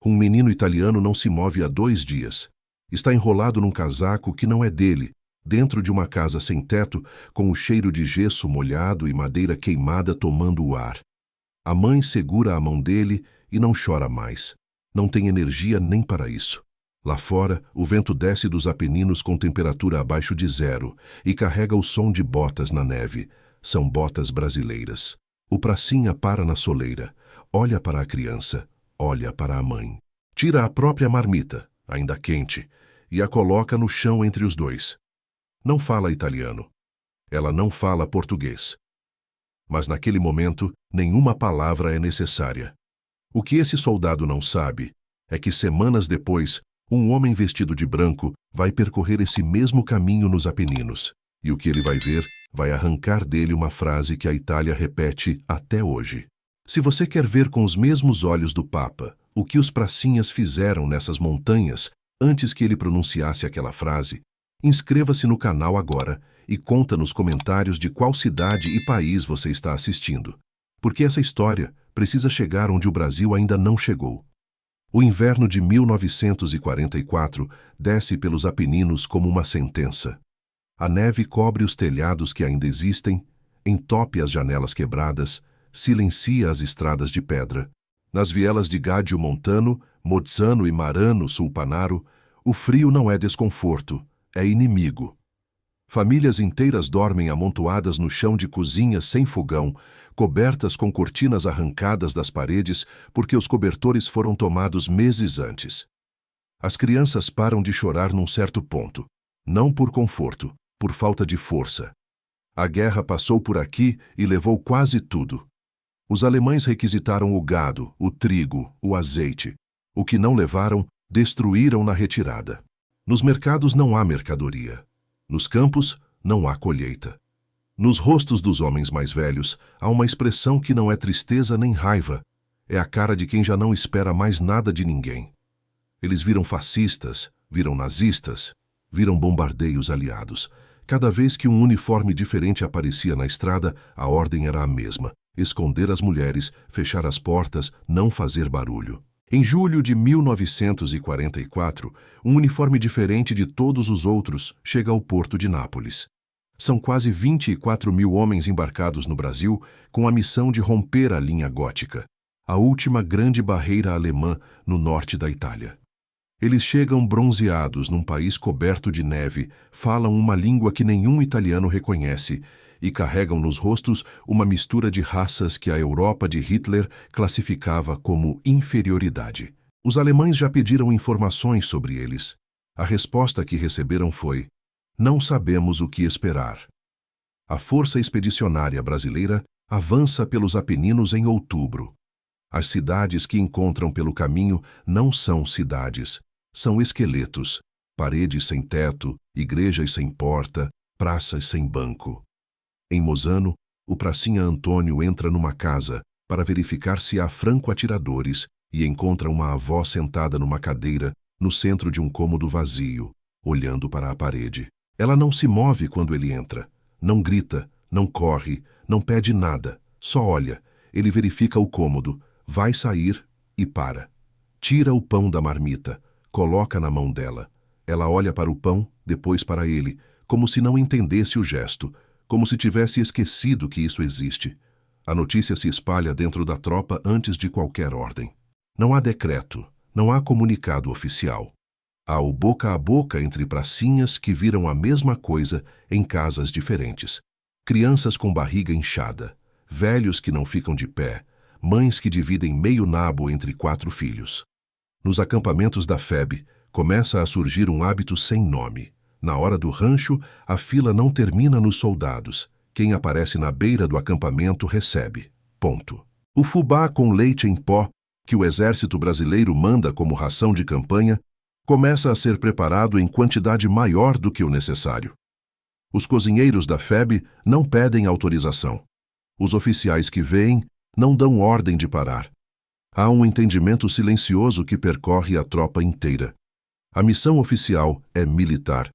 Um menino italiano não se move há 2 dias. Está enrolado num casaco que não é dele, dentro de uma casa sem teto, com o cheiro de gesso molhado e madeira queimada tomando o ar. A mãe segura a mão dele e não chora mais. Não tem energia nem para isso. Lá fora, o vento desce dos Apeninos com temperatura abaixo de 0 e carrega o som de botas na neve. São botas brasileiras. O pracinha para na soleira, olha para a criança, olha para a mãe. Tira a própria marmita, ainda quente, e a coloca no chão entre os dois. Não fala italiano. Ela não fala português. Mas naquele momento, nenhuma palavra é necessária. O que esse soldado não sabe é que semanas depois, um homem vestido de branco vai percorrer esse mesmo caminho nos Apeninos, e o que ele vai ver vai arrancar dele uma frase que a Itália repete até hoje. Se você quer ver com os mesmos olhos do Papa o que os pracinhas fizeram nessas montanhas antes que ele pronunciasse aquela frase, inscreva-se no canal agora e conta nos comentários de qual cidade e país você está assistindo, porque essa história precisa chegar onde o Brasil ainda não chegou. O inverno de 1944 desce pelos Apeninos como uma sentença. A neve cobre os telhados que ainda existem, entope as janelas quebradas, silencia as estradas de pedra. Nas vielas de Gadio Montano, Mozzano e Marano Sulpanaro, o frio não é desconforto, é inimigo. Famílias inteiras dormem amontoadas no chão de cozinhas sem fogão, cobertas com cortinas arrancadas das paredes porque os cobertores foram tomados meses antes. As crianças param de chorar num certo ponto, não por conforto, por falta de força. A guerra passou por aqui e levou quase tudo. Os alemães requisitaram o gado, o trigo, o azeite. O que não levaram, destruíram na retirada. Nos mercados não há mercadoria. Nos campos, não há colheita. Nos rostos dos homens mais velhos, há uma expressão que não é tristeza nem raiva. É a cara de quem já não espera mais nada de ninguém. Eles viram fascistas, viram nazistas, viram bombardeios aliados. Cada vez que um uniforme diferente aparecia na estrada, a ordem era a mesma: esconder as mulheres, fechar as portas, não fazer barulho. Em julho de 1944, um uniforme diferente de todos os outros chega ao porto de Nápoles. São quase 24 mil homens embarcados no Brasil com a missão de romper a linha gótica, a última grande barreira alemã no norte da Itália. Eles chegam bronzeados num país coberto de neve, falam uma língua que nenhum italiano reconhece e carregam nos rostos uma mistura de raças que a Europa de Hitler classificava como inferioridade. Os alemães já pediram informações sobre eles. A resposta que receberam foi: não sabemos o que esperar. A Força Expedicionária Brasileira avança pelos Apeninos em outubro. As cidades que encontram pelo caminho não são cidades, são esqueletos, paredes sem teto, igrejas sem porta, praças sem banco. Em Mozzano, o pracinha Antônio entra numa casa para verificar se há franco-atiradores e encontra uma avó sentada numa cadeira no centro de um cômodo vazio, olhando para a parede. Ela não se move quando ele entra, não grita, não corre, não pede nada, só olha. Ele verifica o cômodo, vai sair e para. Tira o pão da marmita, coloca na mão dela. Ela olha para o pão, depois para ele, como se não entendesse o gesto, como se tivesse esquecido que isso existe. A notícia se espalha dentro da tropa antes de qualquer ordem. Não há decreto, não há comunicado oficial. Há o boca a boca entre pracinhas que viram a mesma coisa em casas diferentes. Crianças com barriga inchada, velhos que não ficam de pé, mães que dividem meio nabo entre 4 filhos. Nos acampamentos da FEB, começa a surgir um hábito sem nome. Na hora do rancho, a fila não termina nos soldados. Quem aparece na beira do acampamento recebe. Ponto. O fubá com leite em pó, que o exército brasileiro manda como ração de campanha, começa a ser preparado em quantidade maior do que o necessário. Os cozinheiros da FEB não pedem autorização. Os oficiais que veem não dão ordem de parar. Há um entendimento silencioso que percorre a tropa inteira. A missão oficial é militar,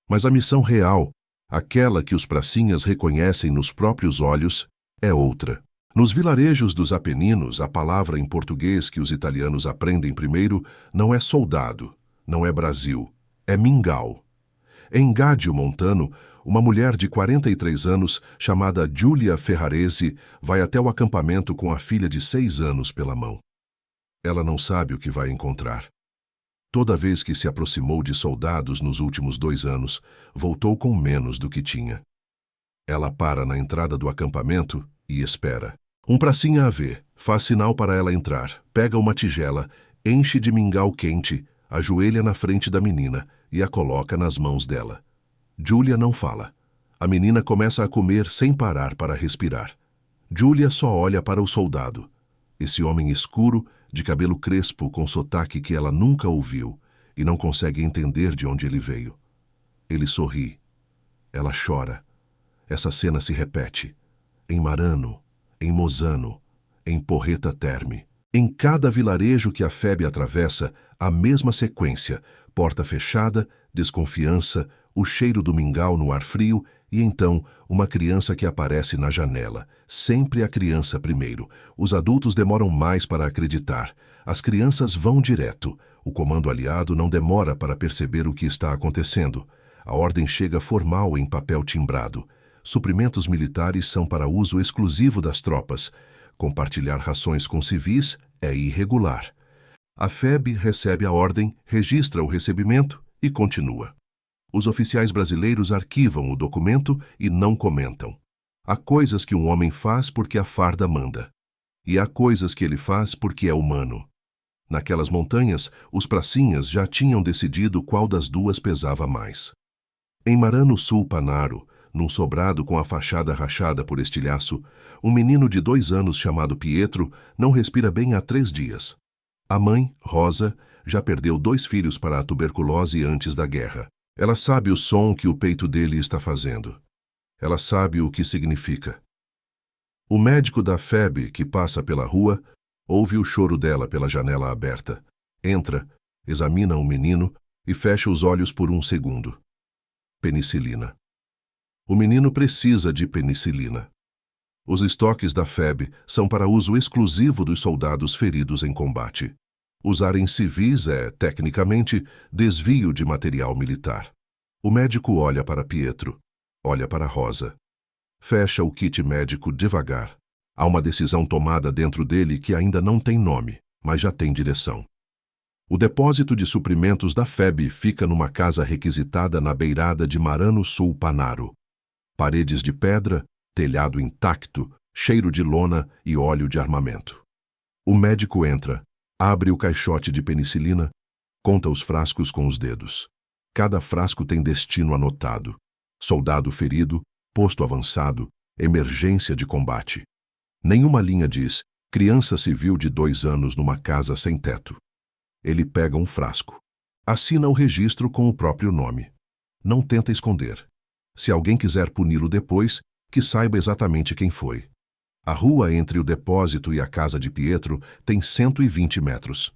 mas a missão real, aquela que os pracinhas reconhecem nos próprios olhos, é outra. Nos vilarejos dos Apeninos, a palavra em português que os italianos aprendem primeiro não é soldado, não é Brasil, é mingau. Em Gádio Montano, uma mulher de 43 anos, chamada Giulia Ferraresi, vai até o acampamento com a filha de 6 anos pela mão. Ela não sabe o que vai encontrar. Toda vez que se aproximou de soldados nos últimos 2 anos, voltou com menos do que tinha. Ela para na entrada do acampamento e espera. Um pracinha a vê, faz sinal para ela entrar, pega uma tigela, enche de mingau quente, ajoelha na frente da menina e a coloca nas mãos dela. Giulia não fala. A menina começa a comer sem parar para respirar. Giulia só olha para o soldado. Esse homem escuro, de cabelo crespo com sotaque que ela nunca ouviu e não consegue entender de onde ele veio. Ele sorri. Ela chora. Essa cena se repete. Em Marano, em Mosano, em Porreta Terme. Em cada vilarejo que a febre atravessa, a mesma sequência, porta fechada, desconfiança, o cheiro do mingau no ar frio e então uma criança que aparece na janela. Sempre a criança primeiro. Os adultos demoram mais para acreditar. As crianças vão direto. O comando aliado não demora para perceber o que está acontecendo. A ordem chega formal em papel timbrado. Suprimentos militares são para uso exclusivo das tropas. Compartilhar rações com civis é irregular. A FEB recebe a ordem, registra o recebimento e continua. Os oficiais brasileiros arquivam o documento e não comentam. Há coisas que um homem faz porque a farda manda. E há coisas que ele faz porque é humano. Naquelas montanhas, os pracinhas já tinham decidido qual das duas pesava mais. Em Marano Sul Panaro, num sobrado com a fachada rachada por estilhaço, um menino de 2 anos chamado Pietro não respira bem há 3 dias. A mãe, Rosa, já perdeu 2 filhos para a tuberculose antes da guerra. Ela sabe o som que o peito dele está fazendo. Ela sabe o que significa. O médico da FEB, que passa pela rua, ouve o choro dela pela janela aberta. Entra, examina o menino e fecha os olhos por 1 segundo. Penicilina. O menino precisa de penicilina. Os estoques da FEB são para uso exclusivo dos soldados feridos em combate. Usar em civis é, tecnicamente, desvio de material militar. O médico olha para Pietro, olha para Rosa. Fecha o kit médico devagar. Há uma decisão tomada dentro dele que ainda não tem nome, mas já tem direção. O depósito de suprimentos da FEB fica numa casa requisitada na beirada de Marano Sul Panaro. Paredes de pedra, telhado intacto, cheiro de lona e óleo de armamento. O médico entra, abre o caixote de penicilina, conta os frascos com os dedos. Cada frasco tem destino anotado. Soldado ferido, posto avançado, emergência de combate. Nenhuma linha diz, criança civil de 2 anos numa casa sem teto. Ele pega um frasco. Assina o registro com o próprio nome. Não tenta esconder. Se alguém quiser puni-lo depois, que saiba exatamente quem foi. A rua entre o depósito e a casa de Pietro tem 120 metros.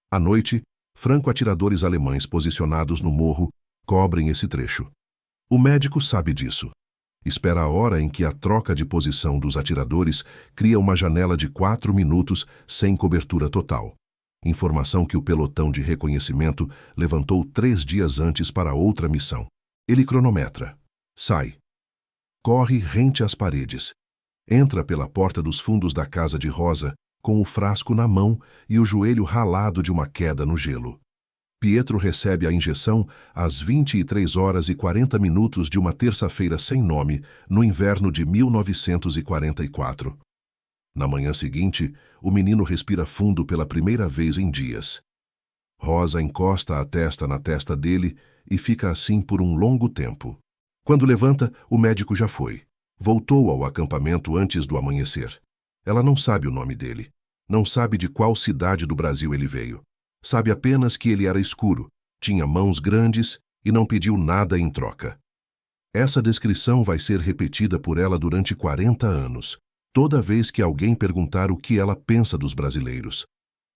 À noite, franco-atiradores alemães posicionados no morro cobrem esse trecho. O médico sabe disso. Espera a hora em que a troca de posição dos atiradores cria uma janela de 4 minutos sem cobertura total. Informação que o pelotão de reconhecimento levantou 3 dias antes para outra missão. Ele cronometra. Sai. Corre rente às paredes. Entra pela porta dos fundos da casa de Rosa, com o frasco na mão e o joelho ralado de uma queda no gelo. Pietro recebe a injeção às 23h40 de uma terça-feira sem nome, no inverno de 1944. Na manhã seguinte, o menino respira fundo pela primeira vez em dias. Rosa encosta a testa na testa dele e fica assim por um longo tempo. Quando levanta, o médico já foi. Voltou ao acampamento antes do amanhecer. Ela não sabe o nome dele. Não sabe de qual cidade do Brasil ele veio. Sabe apenas que ele era escuro, tinha mãos grandes e não pediu nada em troca. Essa descrição vai ser repetida por ela durante 40 anos, toda vez que alguém perguntar o que ela pensa dos brasileiros.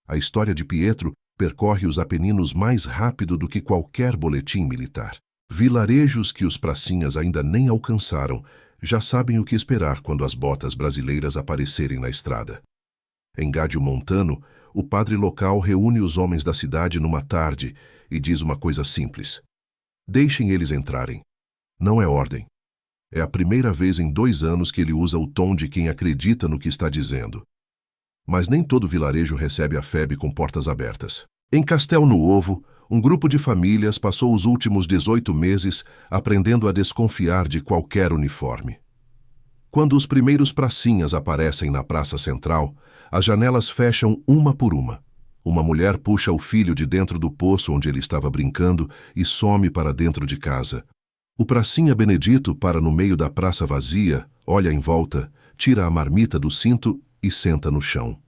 A história de Pietro percorre os Apeninos mais rápido do que qualquer boletim militar. Vilarejos que os pracinhas ainda nem alcançaram já sabem o que esperar quando as botas brasileiras aparecerem na estrada. Em Gádio Montano, o padre local reúne os homens da cidade numa tarde e diz uma coisa simples: deixem eles entrarem. Não é ordem. É a primeira vez em 2 anos que ele usa o tom de quem acredita no que está dizendo. Mas nem todo vilarejo recebe a FEB com portas abertas. Em Castel no Ovo, um grupo de famílias passou os últimos 18 meses aprendendo a desconfiar de qualquer uniforme. Quando os primeiros pracinhas aparecem na praça central, as janelas fecham uma por uma. Uma mulher puxa o filho de dentro do poço onde ele estava brincando e some para dentro de casa. O pracinha Benedito para no meio da praça vazia, olha em volta, tira a marmita do cinto e senta no chão.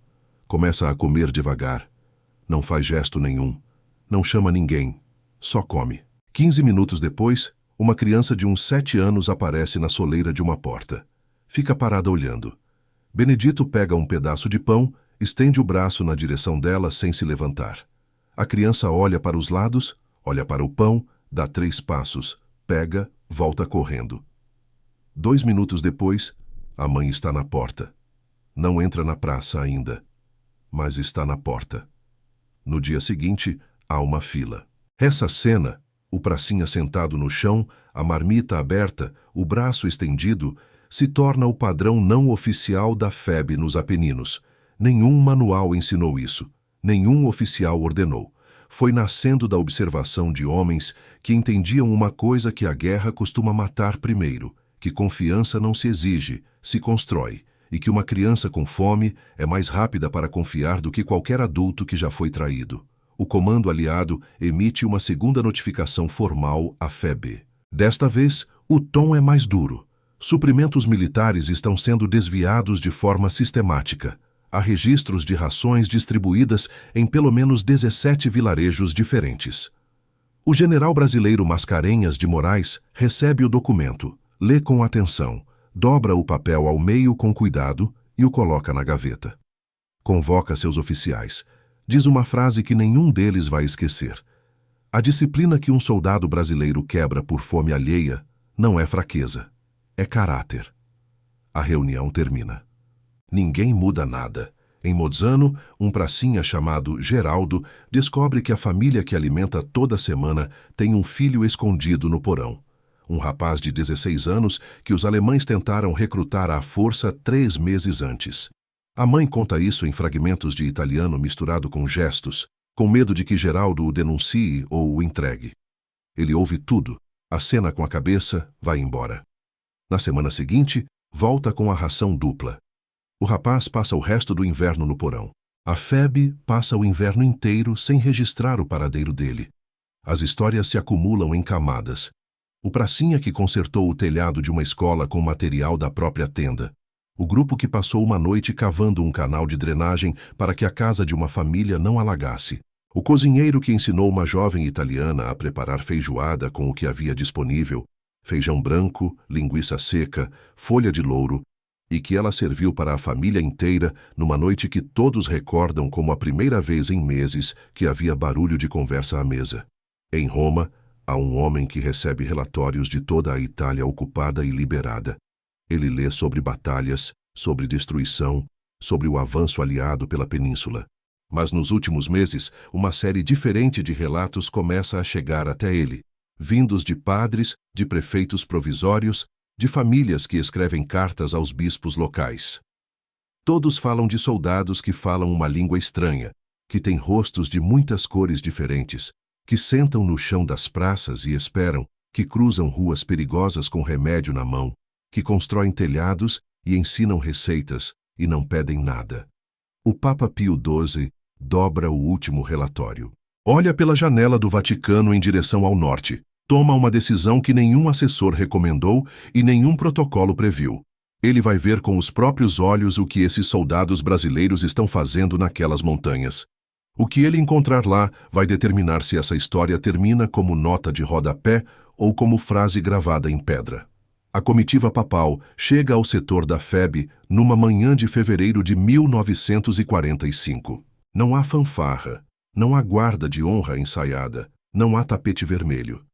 Começa a comer devagar. Não faz gesto nenhum. Não chama ninguém. Só come. 15 minutos depois, uma criança de uns 7 anos aparece na soleira de uma porta. Fica parada olhando. Benedito pega um pedaço de pão, estende o braço na direção dela sem se levantar. A criança olha para os lados, olha para o pão, dá 3 passos, pega, volta correndo. 2 minutos depois, a mãe está na porta. Não entra na praça ainda, mas está na porta. No dia seguinte, há uma fila. Essa cena, o pracinha sentado no chão, a marmita aberta, o braço estendido, se torna o padrão não oficial da FEB nos Apeninos. Nenhum manual ensinou isso. Nenhum oficial ordenou. Foi nascendo da observação de homens que entendiam uma coisa que a guerra costuma matar primeiro, que confiança não se exige, se constrói, e que uma criança com fome é mais rápida para confiar do que qualquer adulto que já foi traído. O comando aliado emite uma segunda notificação formal à FEB. Desta vez, o tom é mais duro. Suprimentos militares estão sendo desviados de forma sistemática. Há registros de rações distribuídas em pelo menos 17 vilarejos diferentes. O general brasileiro Mascarenhas de Moraes recebe o documento, lê com atenção, dobra o papel ao meio com cuidado e o coloca na gaveta. Convoca seus oficiais. Diz uma frase que nenhum deles vai esquecer. A disciplina que um soldado brasileiro quebra por fome alheia não é fraqueza, é caráter. A reunião termina. Ninguém muda nada. Em Mozzano, um pracinha chamado Geraldo descobre que a família que alimenta toda semana tem um filho escondido no porão. Um rapaz de 16 anos que os alemães tentaram recrutar à força 3 meses antes. A mãe conta isso em fragmentos de italiano misturado com gestos, com medo de que Geraldo o denuncie ou o entregue. Ele ouve tudo, acena com a cabeça, vai embora. Na semana seguinte, volta com a ração dupla. O rapaz passa o resto do inverno no porão. A FEB passa o inverno inteiro sem registrar o paradeiro dele. As histórias se acumulam em camadas. O pracinha que consertou o telhado de uma escola com material da própria tenda. O grupo que passou uma noite cavando um canal de drenagem para que a casa de uma família não alagasse. O cozinheiro que ensinou uma jovem italiana a preparar feijoada com o que havia disponível, feijão branco, linguiça seca, folha de louro, e que ela serviu para a família inteira numa noite que todos recordam como a primeira vez em meses que havia barulho de conversa à mesa. Em Roma, há um homem que recebe relatórios de toda a Itália ocupada e liberada. Ele lê sobre batalhas, sobre destruição, sobre o avanço aliado pela península. Mas nos últimos meses, uma série diferente de relatos começa a chegar até ele, vindos de padres, de prefeitos provisórios, de famílias que escrevem cartas aos bispos locais. Todos falam de soldados que falam uma língua estranha, que têm rostos de muitas cores diferentes, que sentam no chão das praças e esperam, que cruzam ruas perigosas com remédio na mão, que constroem telhados e ensinam receitas e não pedem nada. O Papa Pio XII dobra o último relatório. Olha pela janela do Vaticano em direção ao norte. Toma uma decisão que nenhum assessor recomendou e nenhum protocolo previu. Ele vai ver com os próprios olhos o que esses soldados brasileiros estão fazendo naquelas montanhas. O que ele encontrar lá vai determinar se essa história termina como nota de rodapé ou como frase gravada em pedra. A comitiva papal chega ao setor da FEB numa manhã de fevereiro de 1945. Não há fanfarra, não há guarda de honra ensaiada, não há tapete vermelho.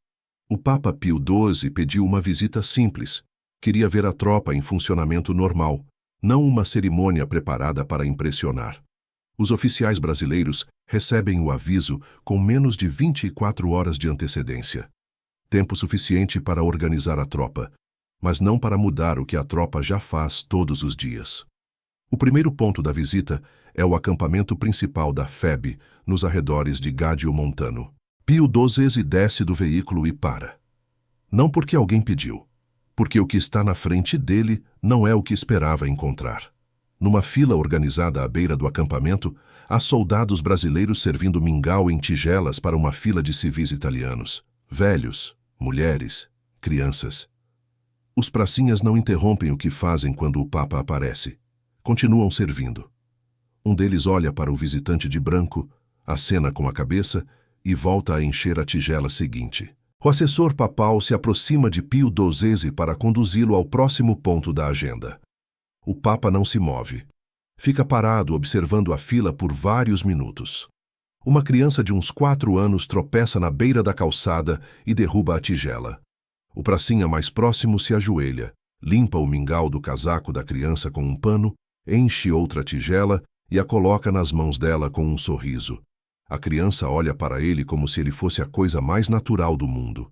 O Papa Pio XII pediu uma visita simples, Queria ver a tropa em funcionamento normal, não uma cerimônia preparada para impressionar. Os oficiais brasileiros recebem o aviso com menos de 24 horas de antecedência. Tempo suficiente para organizar a tropa, mas não para mudar o que a tropa já faz todos os dias. O primeiro ponto da visita é o acampamento principal da FEB, nos arredores de Gádio Montano. Pio XII desce do veículo e para. Não porque alguém pediu, porque o que está na frente dele não é o que esperava encontrar. Numa fila organizada à beira do acampamento, há soldados brasileiros servindo mingau em tigelas para uma fila de civis italianos. Velhos, mulheres, crianças. Os pracinhas não interrompem o que fazem quando o Papa aparece. Continuam servindo. Um deles olha para o visitante de branco, acena com a cabeça e volta a encher a tigela seguinte. O assessor papal se aproxima de Pio XII para conduzi-lo ao próximo ponto da agenda. O Papa não se move. Fica parado observando a fila por vários minutos. Uma criança de uns 4 anos tropeça na beira da calçada e derruba a tigela. O pracinha mais próximo se ajoelha, limpa o mingau do casaco da criança com um pano, enche outra tigela e a coloca nas mãos dela com um sorriso. A criança olha para ele como se ele fosse a coisa mais natural do mundo.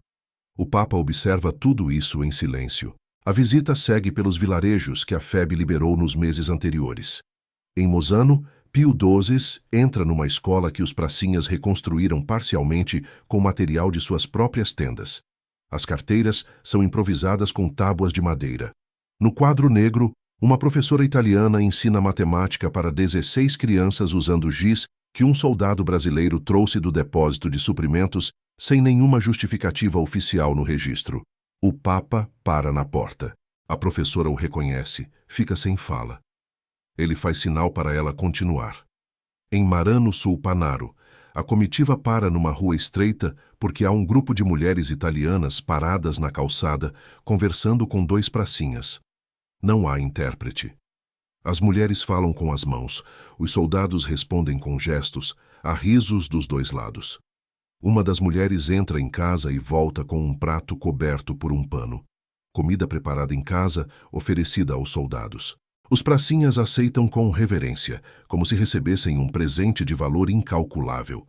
O Papa observa tudo isso em silêncio. A visita segue pelos vilarejos que a FEB liberou nos meses anteriores. Em Mosano, Pio XII entra numa escola que os pracinhas reconstruíram parcialmente com material de suas próprias tendas. As carteiras são improvisadas com tábuas de madeira. No quadro negro, uma professora italiana ensina matemática para 16 crianças usando giz que um soldado brasileiro trouxe do depósito de suprimentos sem nenhuma justificativa oficial no registro. O Papa para na porta. A professora o reconhece, fica sem fala. Ele faz sinal para ela continuar. Em Marano Sulpanaro, a comitiva para numa rua estreita porque há um grupo de mulheres italianas paradas na calçada conversando com 2 pracinhas. Não há intérprete. As mulheres falam com as mãos, os soldados respondem com gestos, há risos dos 2 lados. Uma das mulheres entra em casa e volta com um prato coberto por um pano. Comida preparada em casa, oferecida aos soldados. Os pracinhas aceitam com reverência, como se recebessem um presente de valor incalculável.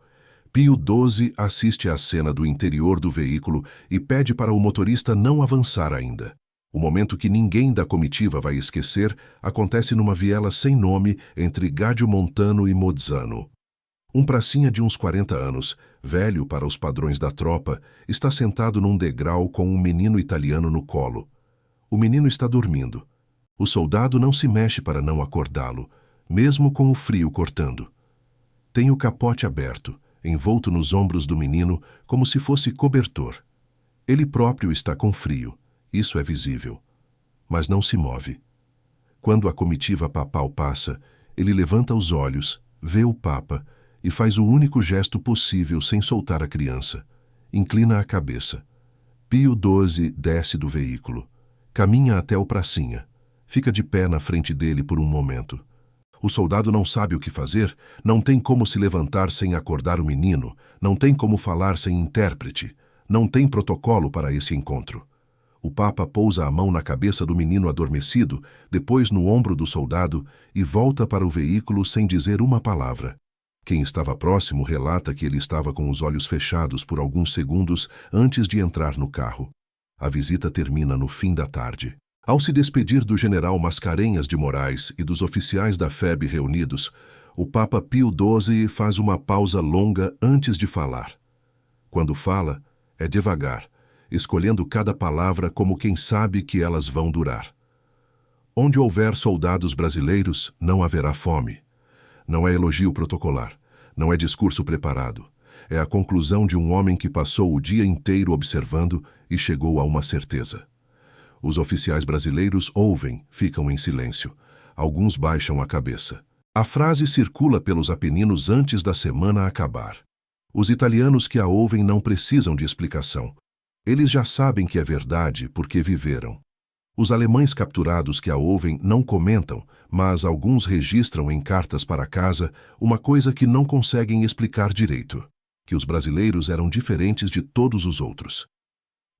Pio XII assiste à cena do interior do veículo e pede para o motorista não avançar ainda. O momento que ninguém da comitiva vai esquecer acontece numa viela sem nome entre Gádio Montano e Mozzano. Um pracinha de uns 40 anos, velho para os padrões da tropa, está sentado num degrau com um menino italiano no colo. O menino está dormindo. O soldado não se mexe para não acordá-lo, mesmo com o frio cortando. Tem o capote aberto, envolto nos ombros do menino como se fosse cobertor. Ele próprio está com frio, isso é visível, mas não se move. Quando a comitiva papal passa, ele levanta os olhos, vê o Papa e faz o único gesto possível sem soltar a criança. Inclina a cabeça. Pio XII desce do veículo. Caminha até o pracinha. Fica de pé na frente dele por um momento. O soldado não sabe o que fazer, não tem como se levantar sem acordar o menino, não tem como falar sem intérprete, não tem protocolo para esse encontro. O Papa pousa a mão na cabeça do menino adormecido, depois no ombro do soldado e volta para o veículo sem dizer uma palavra. Quem estava próximo relata que ele estava com os olhos fechados por alguns segundos antes de entrar no carro. A visita termina no fim da tarde. Ao se despedir do general Mascarenhas de Moraes e dos oficiais da FEB reunidos, o Papa Pio XII faz uma pausa longa antes de falar. Quando fala, é devagar, escolhendo cada palavra como quem sabe que elas vão durar. Onde houver soldados brasileiros, não haverá fome. Não é elogio protocolar, não é discurso preparado. É a conclusão de um homem que passou o dia inteiro observando e chegou a uma certeza. Os oficiais brasileiros ouvem, ficam em silêncio. Alguns baixam a cabeça. A frase circula pelos Apeninos antes da semana acabar. Os italianos que a ouvem não precisam de explicação. Eles já sabem que é verdade porque viveram. Os alemães capturados que a ouvem não comentam, mas alguns registram em cartas para casa uma coisa que não conseguem explicar direito: que os brasileiros eram diferentes de todos os outros.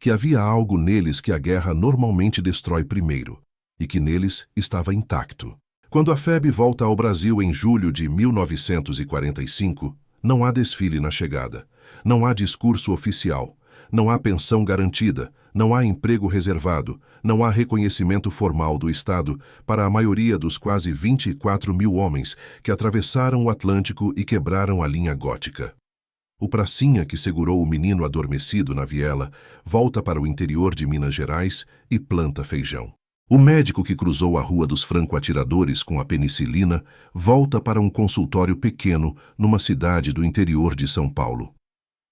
que havia algo neles que a guerra normalmente destrói primeiro, e que neles estava intacto. Quando a FEB volta ao Brasil em julho de 1945, não há desfile na chegada, não há discurso oficial, não há pensão garantida, não há emprego reservado, não há reconhecimento formal do Estado para a maioria dos quase 24 mil homens que atravessaram o Atlântico e quebraram a linha gótica. O pracinha que segurou o menino adormecido na viela volta para o interior de Minas Gerais e planta feijão. O médico que cruzou a Rua dos Franco-Atiradores com a penicilina volta para um consultório pequeno numa cidade do interior de São Paulo.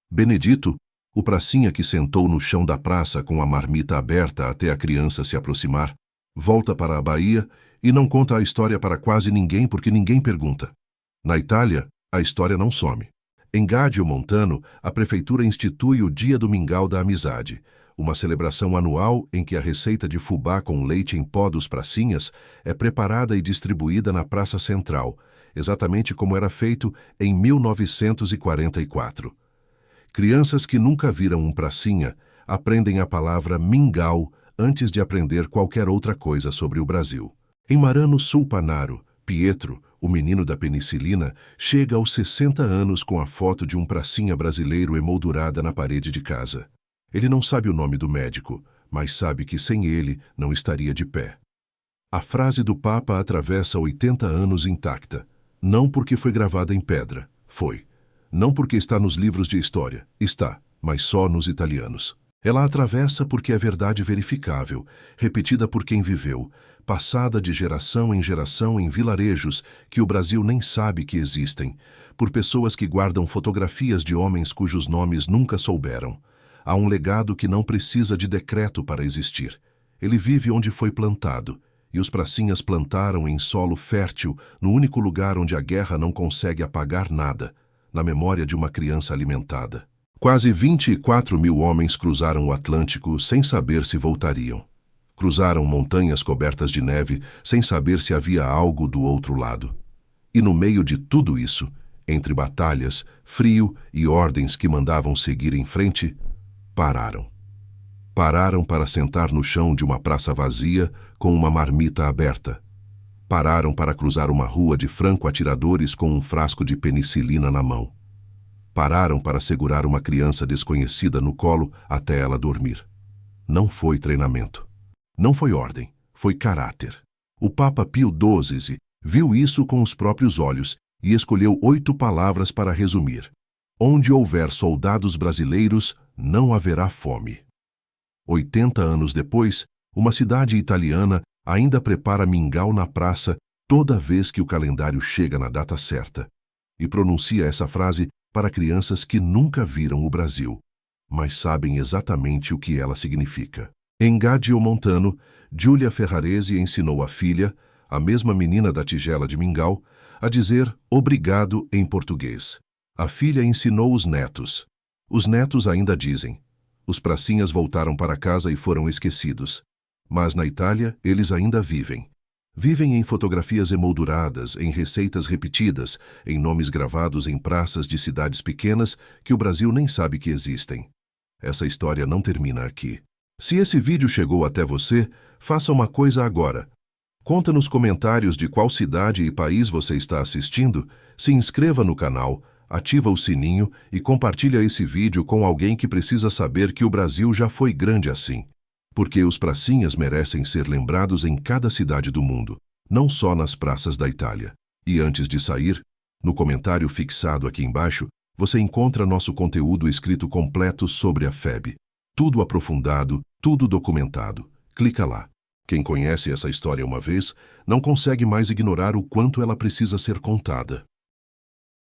Benedito, o pracinha que sentou no chão da praça com a marmita aberta até a criança se aproximar, volta para a Bahia e não conta a história para quase ninguém porque ninguém pergunta. Na Itália, a história não some. Em Gádio Montano, a prefeitura institui o Dia do Mingau da Amizade, uma celebração anual em que a receita de fubá com leite em pó dos pracinhas é preparada e distribuída na Praça Central, exatamente como era feito em 1944. Crianças que nunca viram um pracinha aprendem a palavra mingau antes de aprender qualquer outra coisa sobre o Brasil. Em Marano Sulpanaro, Pietro, o menino da penicilina, chega aos 60 anos com a foto de um pracinha brasileiro emoldurada na parede de casa. Ele não sabe o nome do médico, mas sabe que sem ele não estaria de pé. A frase do Papa atravessa 80 anos intacta, não porque foi gravada em pedra, foi. Não porque está nos livros de história, está, mas só nos italianos. Ela atravessa porque é verdade verificável, repetida por quem viveu, passada de geração em geração em vilarejos que o Brasil nem sabe que existem, por pessoas que guardam fotografias de homens cujos nomes nunca souberam. Há um legado que não precisa de decreto para existir. Ele vive onde foi plantado, e os pracinhas plantaram em solo fértil, no único lugar onde a guerra não consegue apagar nada, na memória de uma criança alimentada. Quase 24 mil homens cruzaram o Atlântico sem saber se voltariam. Cruzaram montanhas cobertas de neve sem saber se havia algo do outro lado. E no meio de tudo isso, entre batalhas, frio e ordens que mandavam seguir em frente, pararam. Pararam para sentar no chão de uma praça vazia com uma marmita aberta. Pararam para cruzar uma rua de franco-atiradores com um frasco de penicilina na mão. Pararam para segurar uma criança desconhecida no colo até ela dormir. Não foi treinamento. Não foi ordem. Foi caráter. O Papa Pio XII viu isso com os próprios olhos e escolheu 8 palavras para resumir. Onde houver soldados brasileiros, não haverá fome. 80 anos depois, uma cidade italiana ainda prepara mingau na praça toda vez que o calendário chega na data certa, e pronuncia essa frase para crianças que nunca viram o Brasil, mas sabem exatamente o que ela significa. Em Gádio Montano, Giulia Ferraresi ensinou a filha, a mesma menina da tigela de mingau, a dizer obrigado em português. A filha ensinou os netos. Os netos ainda dizem. Os pracinhas voltaram para casa e foram esquecidos. Mas na Itália, eles ainda vivem. Vivem em fotografias emolduradas, em receitas repetidas, em nomes gravados em praças de cidades pequenas que o Brasil nem sabe que existem. Essa história não termina aqui. Se esse vídeo chegou até você, faça uma coisa agora. Conta nos comentários de qual cidade e país você está assistindo, se inscreva no canal, ativa o sininho e compartilha esse vídeo com alguém que precisa saber que o Brasil já foi grande assim. Porque os pracinhas merecem ser lembrados em cada cidade do mundo, não só nas praças da Itália. E antes de sair, no comentário fixado aqui embaixo, você encontra nosso conteúdo escrito completo sobre a FEB. Tudo aprofundado, tudo documentado. Clica lá. Quem conhece essa história uma vez, não consegue mais ignorar o quanto ela precisa ser contada.